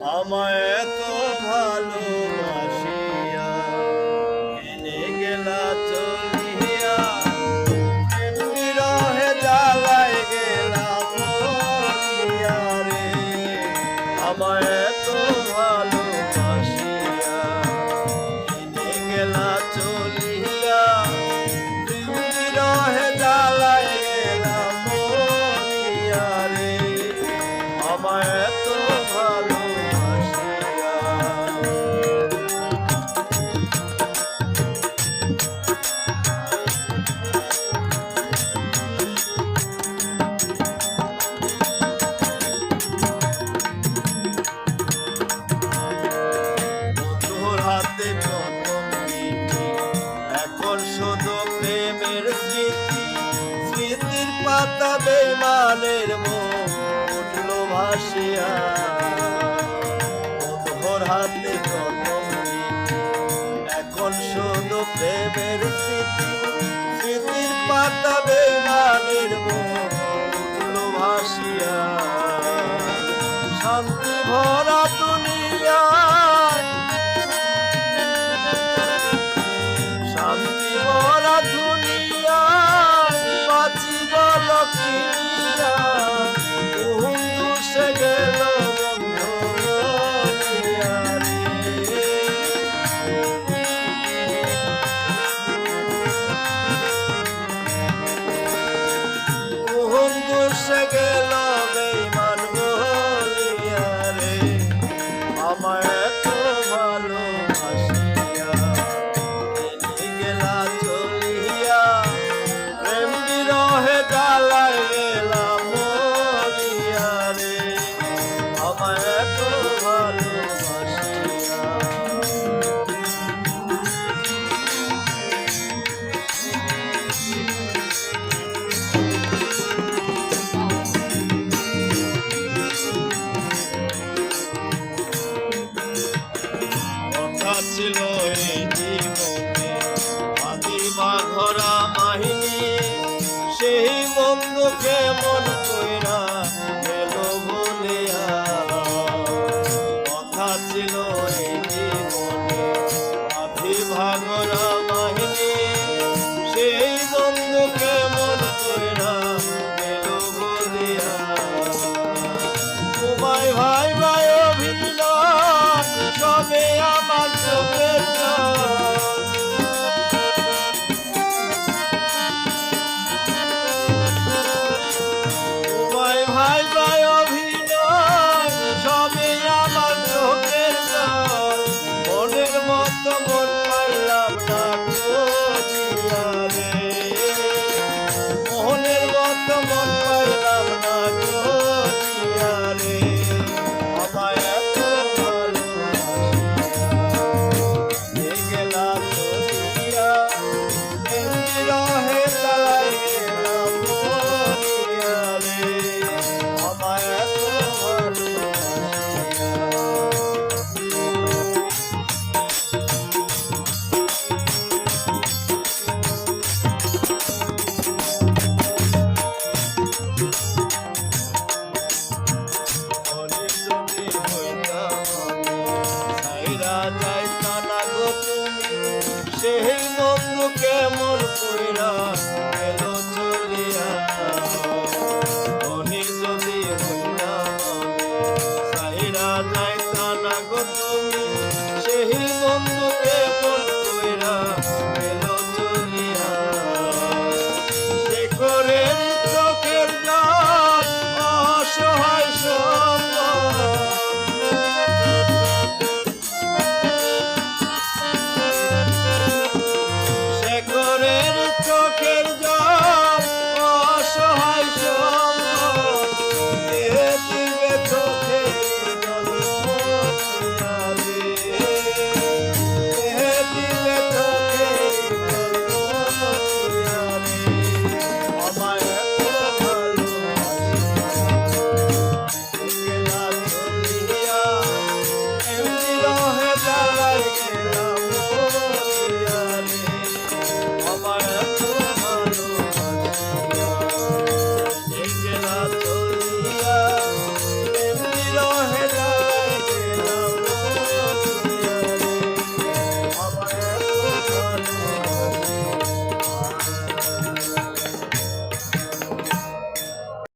আমায় এত ভালোবাসিয়া এনে গেলা চলিয়া প্রেম বিরহে জ্বালায় গেলাম মরিয়া রে। আমায় এত ভালোবাসিয়া এনে গেলা চলিয়া প্রেম বিরহে জ্বালায় গেলাম মরিয়া রে। আমায় এত ভালো হাতে প্রথম চিঠি এখন শুধু প্রেমের স্মৃতি, স্মৃতির পাতা বেমানের মুখ উঠল ভাসিয়া। বন্ধুর হাতে প্রথম চিঠি এখন শুধু প্রেমের স্মৃতি, স্মৃতির পাতা বেমানের মুখ উঠল ভাসিয়া। শান্তি ভরা দুনিয়া গেল বেঈমান বলিয়া রে। আমায় এত ভালোবাসিয়া এনে গেলা চলিয়া প্রেম বিরহে জ্বালায় গেলাম মরিয়া রে। আমায় এত ভালোবাসিয়া ছিল এই জীবন